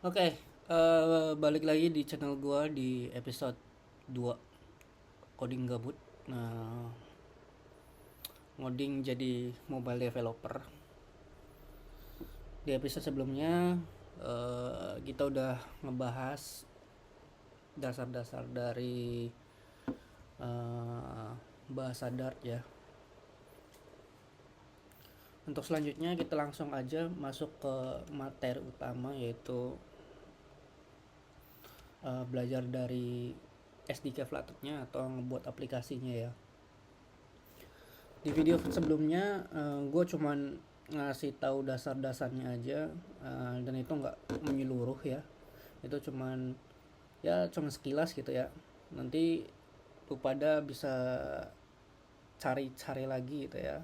Oke, balik lagi di channel gua di episode 2 Coding Gabut. Nah, ngoding jadi mobile developer. Di episode sebelumnya kita udah ngebahas dasar-dasar dari bahasa Dart ya. Untuk selanjutnya kita langsung aja masuk ke materi utama, yaitu belajar dari SDK Flutter-nya atau ngebuat aplikasinya ya. Di video sebelumnya gue cuman ngasih tahu dasar-dasarnya aja, dan itu nggak menyeluruh ya. Itu cuman sekilas gitu ya. Nanti lu pada bisa cari-cari lagi gitu ya.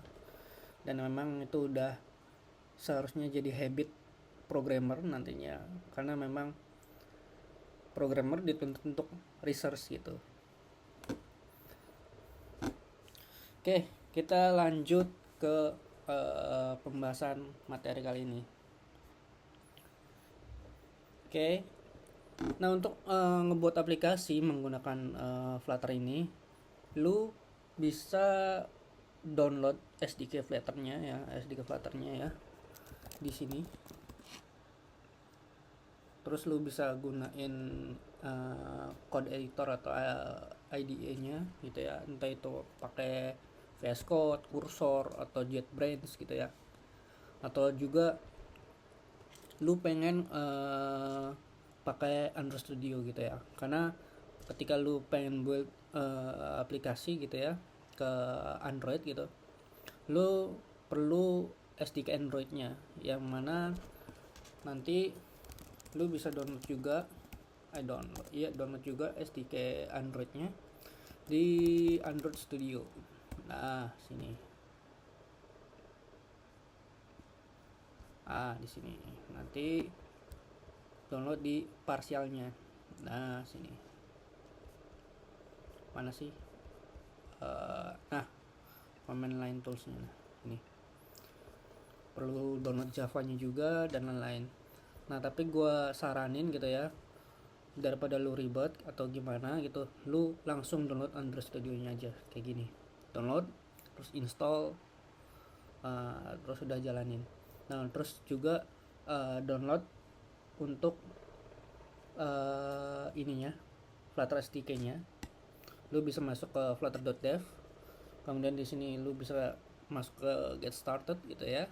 Dan memang itu udah seharusnya jadi habit programmer nantinya, karena memang programmer dituntut untuk research gitu. Oke, kita lanjut ke pembahasan materi kali ini. Oke, nah untuk ngebuat aplikasi menggunakan Flutter ini, lu bisa download SDK Flutter-nya ya di sini. Terus lu bisa gunain code editor atau IDE-nya gitu ya, entah itu pakai VS Code, Cursor atau JetBrains gitu ya. Atau juga lu pengen pakai Android Studio gitu ya, karena ketika lu pengen build aplikasi gitu ya ke Android gitu, lu perlu SDK Android-nya, yang mana nanti lu bisa download juga download juga SDK Android-nya di Android Studio. Nah, sini. Di sini. Nanti download di parsialnya. Nah, sini. Mana sih? Nah, command line tools-nya. Nah, ini. Perlu download Java-nya juga dan lain-lain. Nah, tapi gue saranin gitu ya, daripada lu ribet atau gimana gitu, lu langsung download Android Studio-nya aja kayak gini. Download, terus install, terus udah jalanin. Nah, terus juga download untuk ininya, Flutter SDK-nya. Lu bisa masuk ke flutter.dev. Kemudian di sini lu bisa masuk ke get started gitu ya.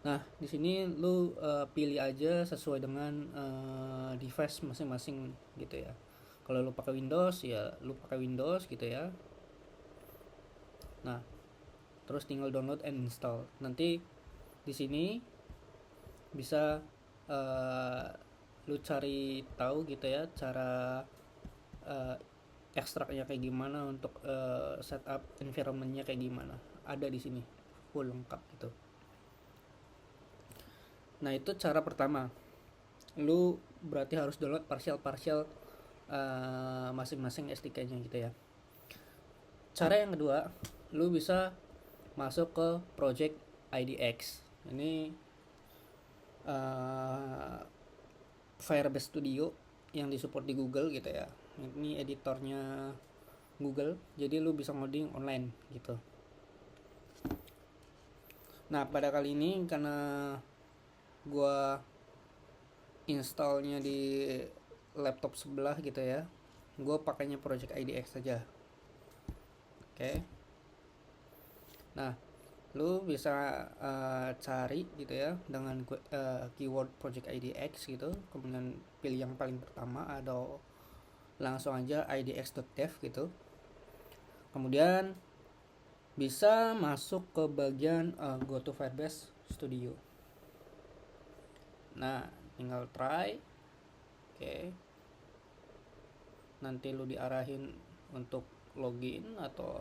Nah, di sini lu pilih aja sesuai dengan device masing-masing gitu ya. Kalau lu pakai Windows ya lu pakai Windows gitu ya. Nah, terus tinggal download and install. Nanti di sini bisa lu cari tahu gitu ya cara ekstraknya kayak gimana, untuk setup environmentnya kayak gimana. Ada di sini full lengkap gitu. Nah, itu cara pertama. Lu berarti harus download partial masing-masing SDK-nya gitu ya. Cara yang kedua, lu bisa masuk ke project IDX. Ini Firebase Studio yang disupport di Google gitu ya. Ini editornya Google, jadi lu bisa ngoding online gitu. Nah, pada kali ini karena gua installnya di laptop sebelah gitu ya, gue pakainya Project IDX saja. Oke. Nah, lu bisa cari gitu ya dengan keyword Project IDX gitu, kemudian pilih yang paling pertama atau langsung aja idx.dev gitu. Kemudian bisa masuk ke bagian go to Firebase Studio. Nah, tinggal try. Oke. Nanti lu diarahin untuk login atau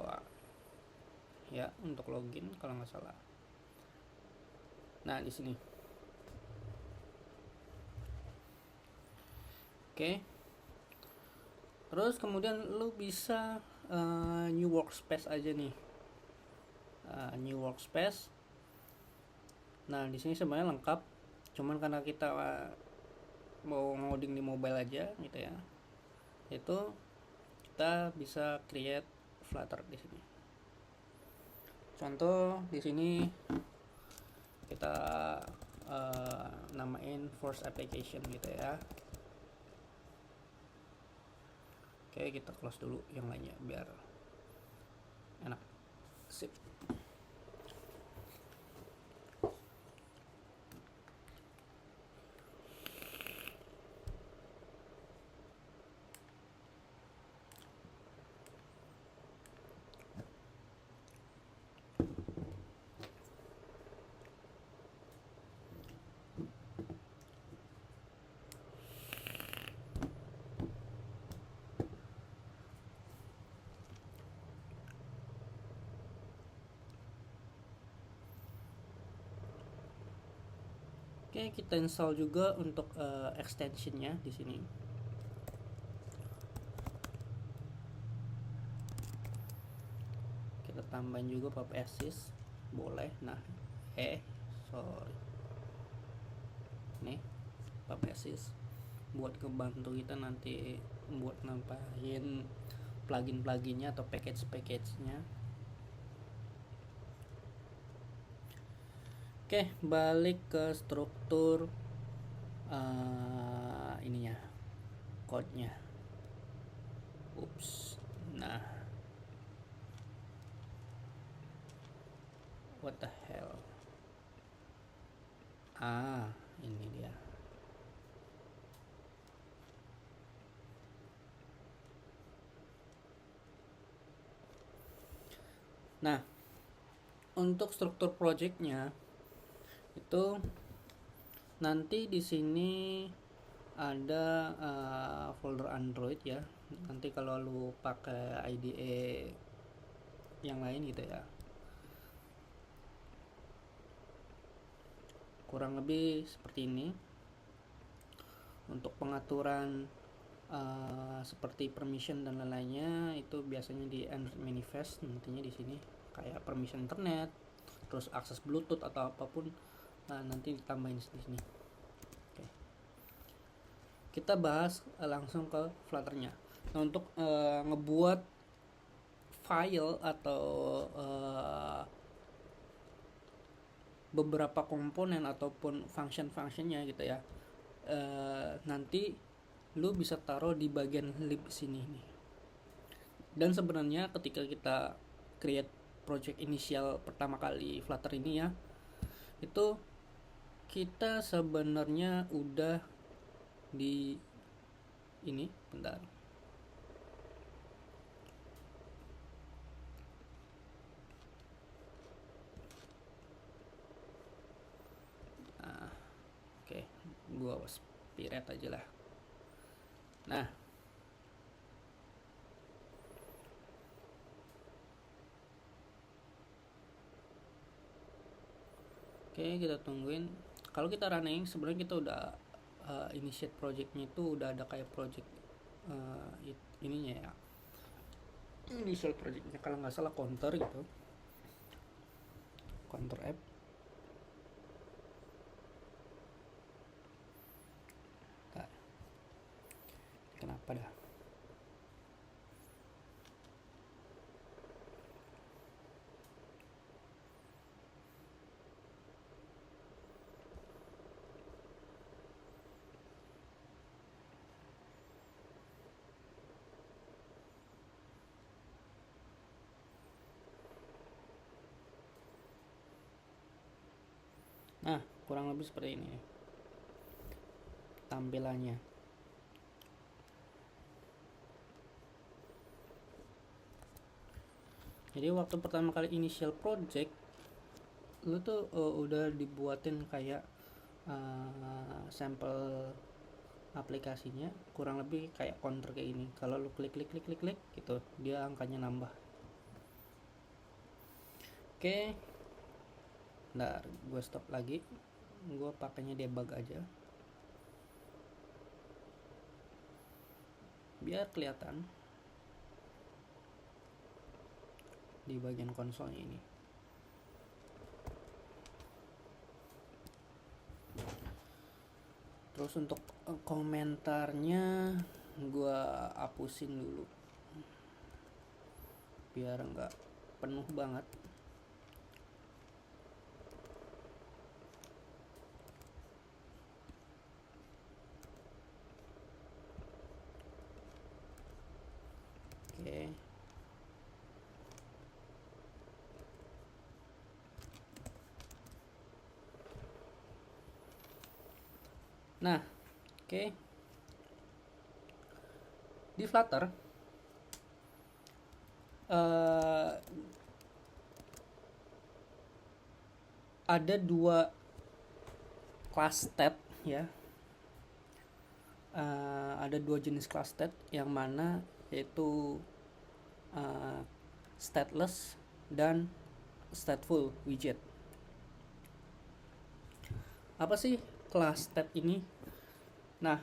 ya untuk login kalau nggak salah. Nah, di sini. Oke. Terus kemudian lu bisa new workspace aja nih. New workspace. Nah, di sini sebenarnya lengkap. Cuman karena kita mau ngoding di mobile aja gitu ya, itu kita bisa create Flutter di sini. Contoh di sini kita namain first application gitu ya. Oke, kita close dulu yang lainnya biar enak. Sip. Oke, kita install juga untuk extensionnya di sini. Kita tambahin juga pub assist, boleh. Nah, sorry. Nih, pub assist buat kebantu kita nanti buat nambahin plugin-pluginnya atau package-package-nya. Oke, balik ke struktur ininya, code-nya. Ups. Nah, what the hell? Ini dia. Nah, untuk struktur projectnya itu nanti di sini ada folder Android ya. Nanti kalau lu pakai IDE yang lain gitu ya, kurang lebih seperti ini. Untuk pengaturan seperti permission dan lain-lainnya itu biasanya di Android manifest, nantinya di sini kayak permission internet, terus akses Bluetooth atau apapun nanti ditambahin di sini. Oke. Kita bahas langsung ke Flutternya. Nah, untuk ngebuat file atau beberapa komponen ataupun function-functionnya gitu ya, nanti lu bisa taruh di bagian lib sini nih. Dan sebenarnya ketika kita create project inisial pertama kali Flutter ini ya, itu kita sebenarnya udah di ini, bentar. Oke, gua spirit aja lah. Nah, oke, kita tungguin. Kalau kita running, sebenarnya kita udah initiate projectnya itu udah ada kayak project ininya ya, initial projectnya kalau nggak salah counter gitu, counter app. Nah, kenapa dah? Nah, kurang lebih seperti ini tampilannya. Jadi waktu pertama kali initial project, lu tuh udah dibuatin kayak sampel aplikasinya, kurang lebih kayak counter kayak ini. Kalau lu klik gitu, dia angkanya nambah. Oke. Ntar gue stop lagi, gue pakainya debug aja biar kelihatan di bagian konsolnya ini. Terus untuk komentarnya gua hapusin dulu biar nggak penuh banget. Oke. Nah, oke. Di Flutter ada dua class state ya. Ada dua jenis class state yang mana yaitu stateless dan stateful widget. Apa sih class state ini? Nah,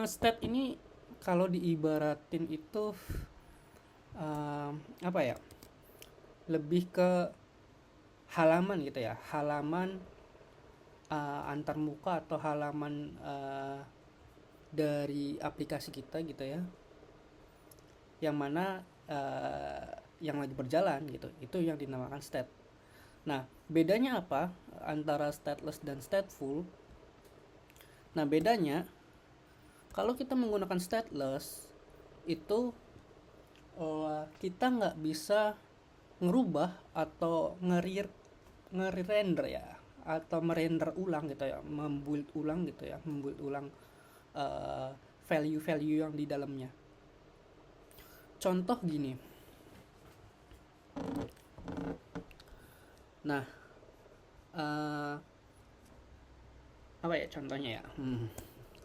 state ini kalau diibaratin itu apa ya? Lebih ke halaman gitu ya, halaman antarmuka atau halaman dari aplikasi kita gitu ya, yang mana yang lagi berjalan gitu, itu yang dinamakan state. Nah, bedanya apa antara stateless dan stateful? Nah, bedanya kalau kita menggunakan stateless itu kita nggak bisa ngerubah atau nge-render ya, atau merender ulang gitu ya, membuild ulang gitu ya, membuild ulang value-value yang di dalamnya. Contoh gini. Nah, apa ya contohnya ya?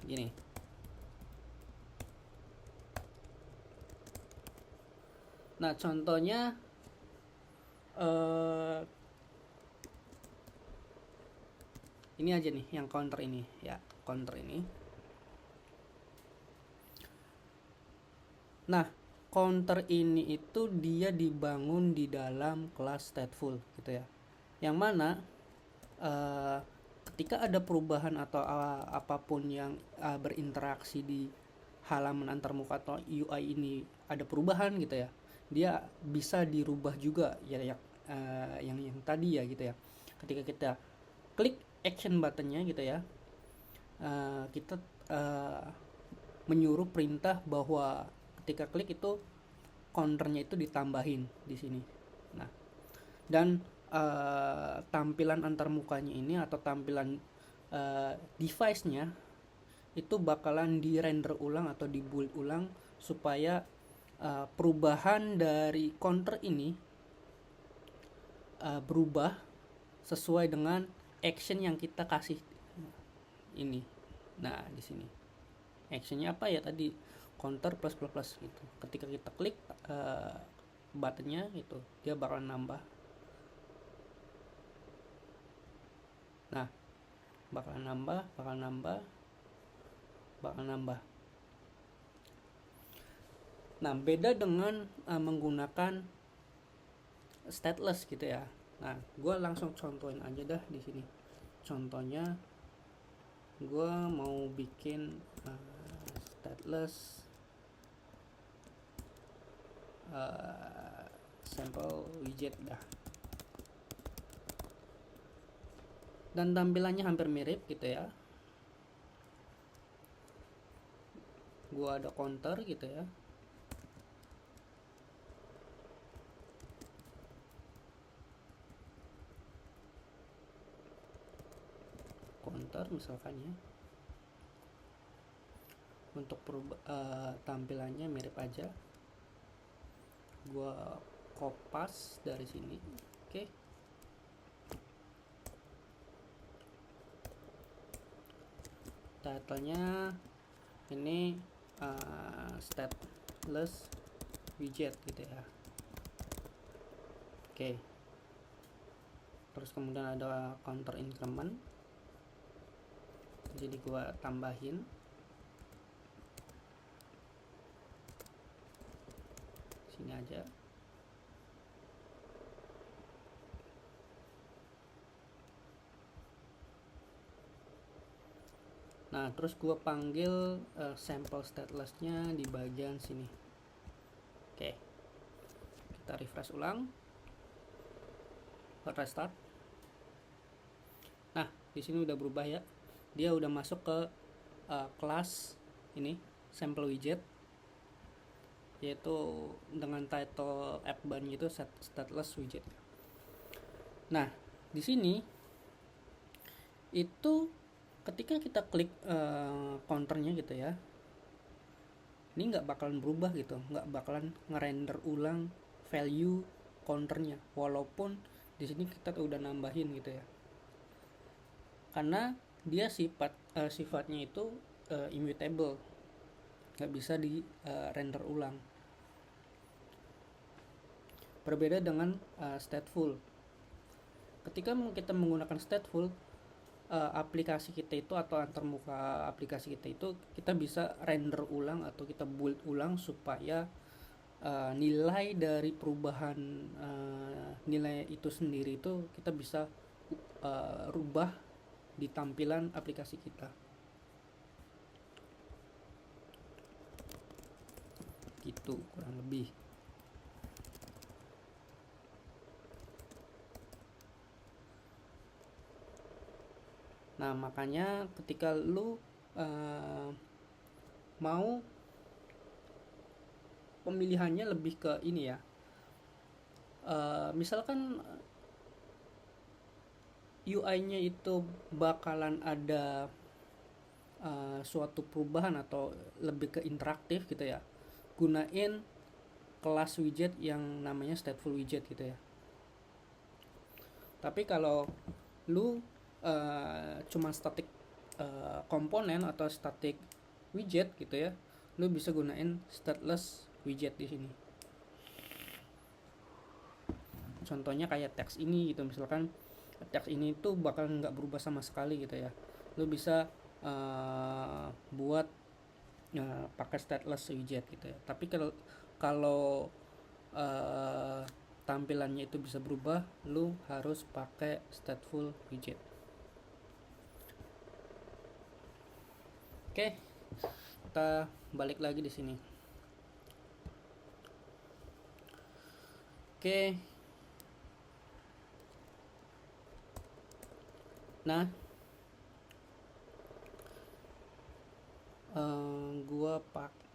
Gini. Nah, contohnya ini aja nih, yang counter ini ya, counter ini. Nah, counter ini itu dia dibangun di dalam kelas stateful gitu ya, yang mana ketika ada perubahan atau apapun yang berinteraksi di halaman antarmuka atau UI ini ada perubahan gitu ya, dia bisa dirubah juga ya, yang tadi ya gitu ya. Ketika kita klik action buttonnya gitu ya, kita menyuruh perintah bahwa ketika klik itu counternya itu ditambahin di sini. Nah, dan tampilan antarmukanya ini atau tampilan device-nya itu bakalan di render ulang atau di build ulang supaya perubahan dari counter ini berubah sesuai dengan action yang kita kasih ini. Nah, di sini actionnya apa ya tadi, counter plus plus plus gitu. Ketika kita klik buttonnya itu, dia bakal nambah. Nah, bakal nambah. Nah, beda dengan menggunakan stateless gitu ya. Nah, gue langsung contohin aja dah di sini. Contohnya, gue mau bikin stateless sample widget dah. Dan tampilannya hampir mirip gitu ya. Gue ada counter gitu ya. Counter misalkan ya. Untuk tampilannya mirip aja. Gue kopas dari sini. Oke. Title-nya ini stateless widget gitu ya. Oke. Terus kemudian ada counter increment. Jadi gua tambahin sini aja. Nah, terus gue panggil sampel statelessnya di bagian sini. Oke, kita refresh ulang, restart. Nah, di sini udah berubah ya, dia udah masuk ke kelas ini sample widget, yaitu dengan title app bar itu stateless widget. Nah, di sini itu ketika kita klik counternya gitu ya, ini nggak bakalan berubah gitu, nggak bakalan ngerender ulang value counternya, walaupun di sini kita udah nambahin gitu ya, karena dia sifatnya itu immutable, nggak bisa di render ulang. Berbeda dengan stateful. Ketika kita menggunakan stateful, aplikasi kita itu atau antarmuka aplikasi kita itu kita bisa render ulang atau kita build ulang supaya nilai dari perubahan nilai itu sendiri itu kita bisa rubah di tampilan aplikasi kita gitu kurang lebih. Nah, makanya ketika lu mau pemilihannya lebih ke ini ya, misalkan UI-nya itu bakalan ada suatu perubahan atau lebih ke interaktif gitu ya, gunain kelas widget yang namanya stateful widget gitu ya. Tapi kalau lu cuma static komponen atau static widget gitu ya, lu bisa gunain stateless widget di sini. Contohnya kayak teks ini gitu, misalkan teks ini tuh bakal nggak berubah sama sekali gitu ya, lu bisa buat pakai stateless widget gitu ya. Tapi kalau tampilannya itu bisa berubah, lu harus pakai stateful widget. Oke, kita balik lagi di sini. Oke. Nah,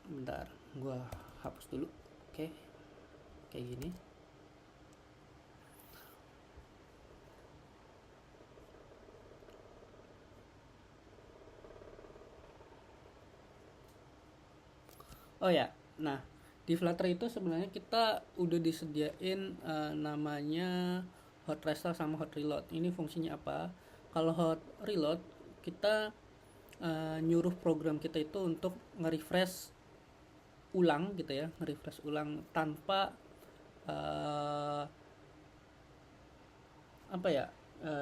bentar, gua hapus dulu. Oke, kayak gini. Oh ya, nah di Flutter itu sebenarnya kita udah disediain namanya hot restart sama hot reload. Ini fungsinya apa? Kalau hot reload kita nyuruh program kita itu untuk nge-refresh ulang gitu ya, nge-refresh ulang tanpa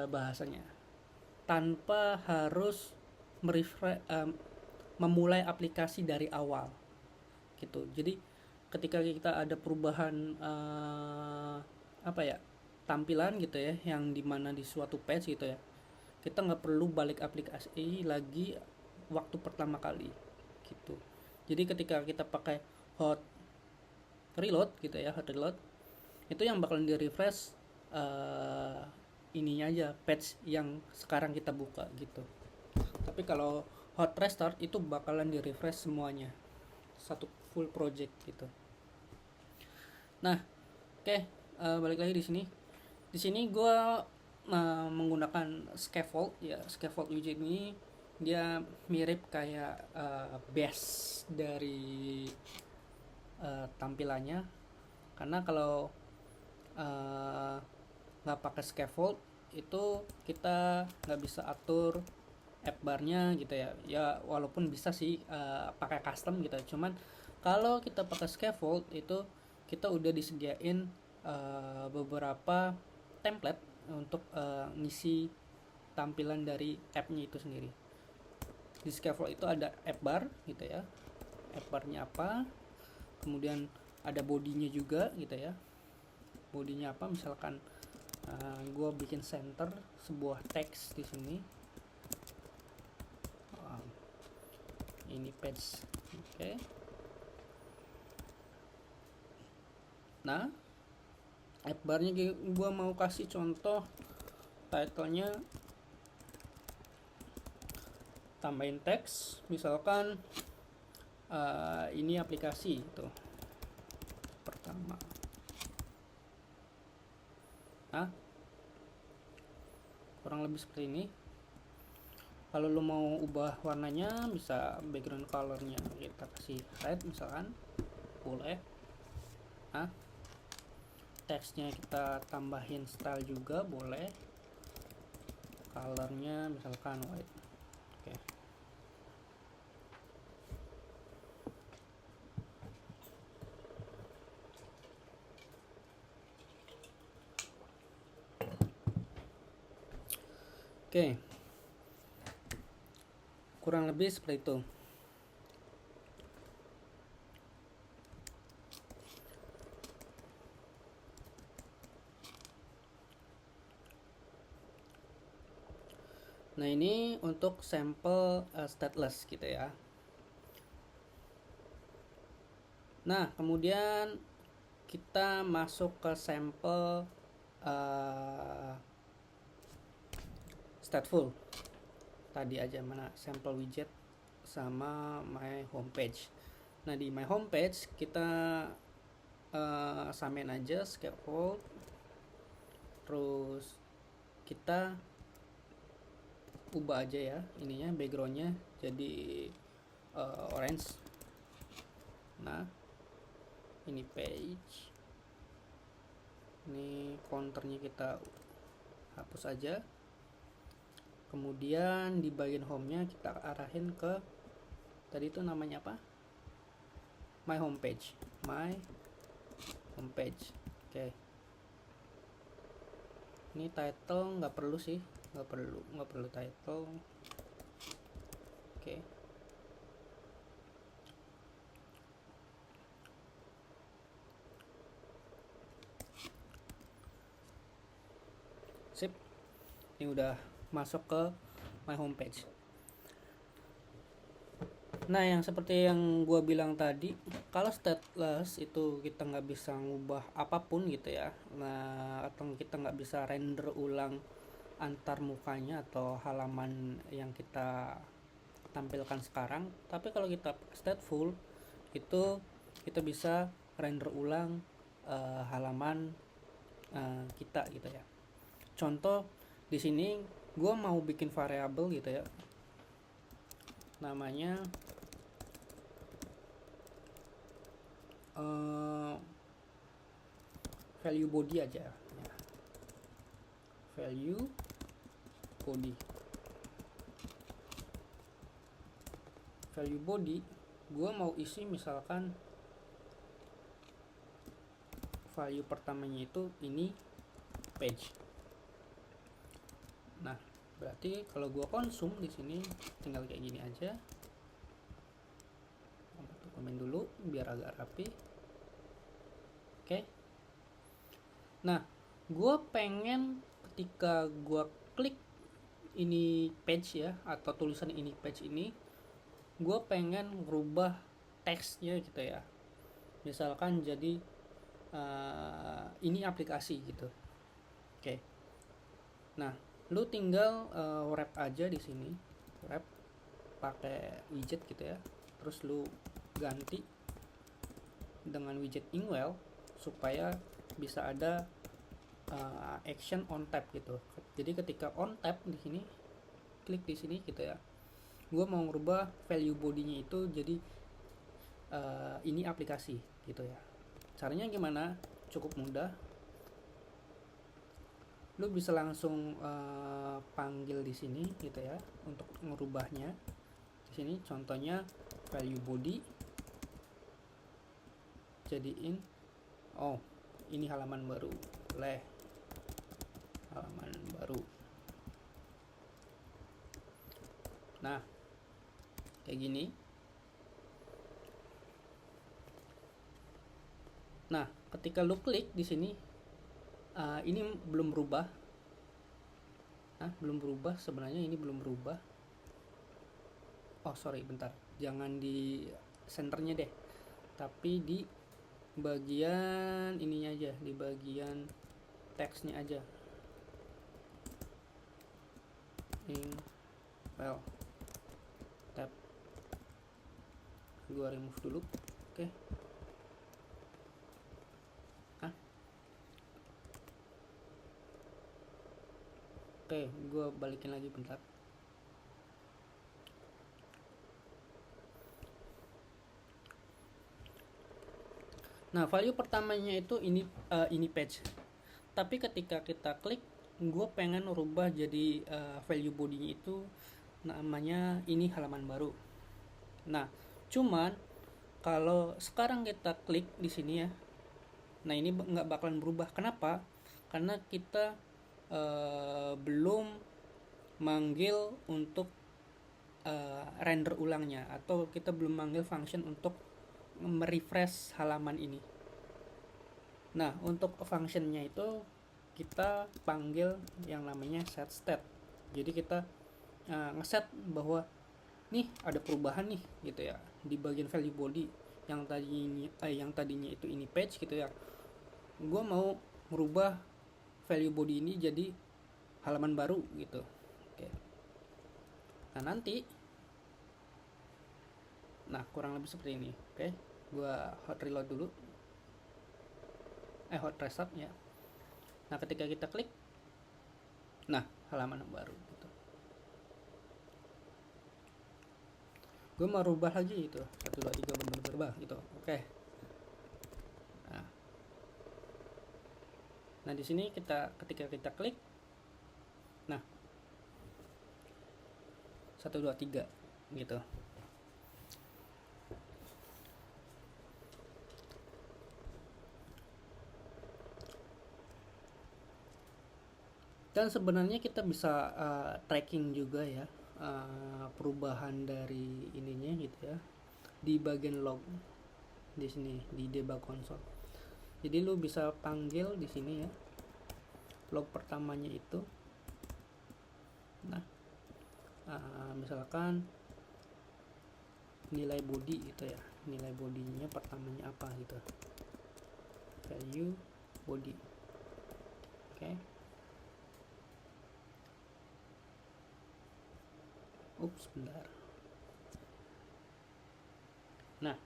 bahasanya, tanpa harus memulai aplikasi dari awal gitu. Jadi ketika kita ada perubahan tampilan gitu ya, yang dimana di suatu page gitu ya, kita nggak perlu balik aplikasi lagi waktu pertama kali gitu. Jadi ketika kita pakai hot reload gitu ya, hot reload itu yang bakalan di refresh ininya aja, page yang sekarang kita buka gitu. Tapi kalau hot restart itu bakalan di refresh semuanya, satu full project gitu. Nah, oke, balik lagi di sini. Di sini gue menggunakan scaffold ya. Scaffold widget ini dia mirip kayak base dari tampilannya. Karena kalau nggak pakai scaffold itu kita nggak bisa atur app barnya gitu ya. Ya walaupun bisa sih pakai custom gitu. Cuman kalau kita pakai scaffold itu kita udah disediain beberapa template untuk ngisi tampilan dari app-nya itu sendiri. Di scaffold itu ada app bar gitu ya. App barnya apa? Kemudian ada bodinya juga gitu ya. Bodinya apa? Misalkan gue bikin center sebuah teks di sini. ini page. Oke. Nah, app barnya gue mau kasih contoh, titlenya tambahin teks, misalkan ini aplikasi itu pertama. Nah, kurang lebih seperti ini. Kalau lo mau ubah warnanya, bisa background colornya kita kasih red misalkan, boleh. Nah, teksnya kita tambahin style juga boleh, colornya misalkan white. Oke. Oke, kurang lebih seperti itu. Nah, ini untuk sampel stateless gitu ya. Nah, kemudian kita masuk ke sampel stateful. Tadi aja mana sampel widget sama my homepage. Nah, di my homepage kita samain aja scaffold, terus kita ubah aja ya ininya, backgroundnya jadi orange. Nah, ini page, ini counternya kita hapus aja. Kemudian di bagian home-nya kita arahin ke tadi itu namanya apa, my homepage. Oke. Ini title nggak perlu sih, nggak perlu title. Oke. Sip. Ini udah masuk ke my homepage. Nah, yang seperti yang gue bilang tadi, kalau stateless itu kita nggak bisa ngubah apapun gitu ya. Nah, atau kita nggak bisa render ulang antar mukanya atau halaman yang kita tampilkan sekarang. Tapi kalau kita stateful itu kita bisa render ulang halaman kita gitu ya. Contoh di sini gue mau bikin variabel gitu ya, namanya value body aja ya. Value body gue mau isi misalkan value pertamanya itu ini page. Nah, berarti kalau gue konsum di sini tinggal kayak gini aja. Komen dulu biar agak rapi. Oke. Nah, gue pengen ketika gue klik ini page ya, atau tulisan ini page ini, gue pengen merubah teksnya gitu ya. Misalkan jadi ini aplikasi gitu. Oke. Nah, lu tinggal wrap aja di sini, wrap pakai widget gitu ya. Terus lu ganti dengan widget Inkwell supaya bisa ada action on tap gitu. Jadi ketika on tap di sini, klik di sini gitu ya. Gue mau ngerubah value body-nya itu jadi ini aplikasi gitu ya. Caranya gimana? Cukup mudah. Lu bisa langsung panggil di sini gitu ya untuk ngerubahnya. Di sini contohnya value body jadiin ini halaman baru, halaman baru. Nah, kayak gini. Nah, ketika lu klik di sini, ini belum berubah. Nah, belum berubah sebenarnya, ini belum berubah. oh sorry bentar, jangan di centernya deh, tapi di bagian ininya aja, di bagian teksnya aja. Well, tab gua remove dulu. Oke. Oke, gua balikin lagi bentar. Nah, value pertamanya itu ini page. Tapi ketika kita klik, gue pengen rubah jadi value body-nya itu namanya ini halaman baru. Nah, cuman kalau sekarang kita klik di sini ya, nah ini nggak bakalan berubah. Kenapa? Karena kita belum manggil untuk render ulangnya, atau kita belum manggil function untuk merefresh halaman ini. Nah, untuk functionnya itu kita panggil yang namanya set state. Jadi kita ngeset bahwa nih ada perubahan nih gitu ya di bagian value body yang tadinya itu ini page gitu ya. Gue mau merubah value body ini jadi halaman baru gitu. Oke. Nah nanti, nah kurang lebih seperti ini. Oke, gue hot reload dulu. Hot reset ya. Nah ketika kita klik, nah halaman yang baru gitu. Gue mau rubah lagi itu 1 2 3 bener-bener berubah gitu. Oke. Nah di sini ketika kita klik, nah 1 2 3 gitu. Dan sebenarnya kita bisa tracking juga ya perubahan dari ininya gitu ya di bagian log di sini di debug console. Jadi lu bisa panggil di sini ya log pertamanya itu. Nah misalkan nilai body gitu ya, nilai bodinya pertamanya apa gitu, value body. Oke. Ups, bentar. Nah,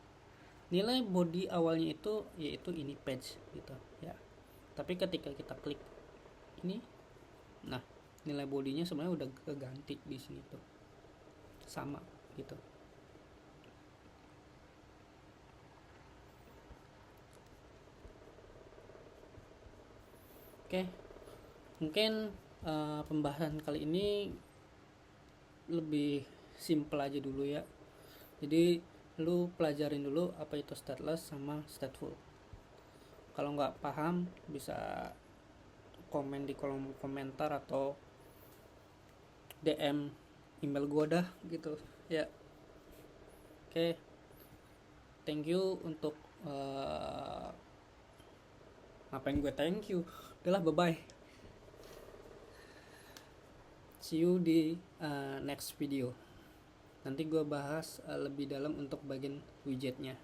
nilai body awalnya itu yaitu ini page gitu ya. Tapi ketika kita klik ini, nah nilai bodinya sebenarnya udah keganti di sini tuh. Sama gitu. Oke. Mungkin pembahasan kali ini lebih simple aja dulu ya. Jadi lu pelajarin dulu apa itu stateless sama stateful. Kalau nggak paham bisa komen di kolom komentar atau DM email gue dah gitu ya. Oke. Thank you untuk ngapain gue thank you. Udahlah, bye bye. See you di next video. Nanti gue bahas lebih dalam untuk bagian widgetnya.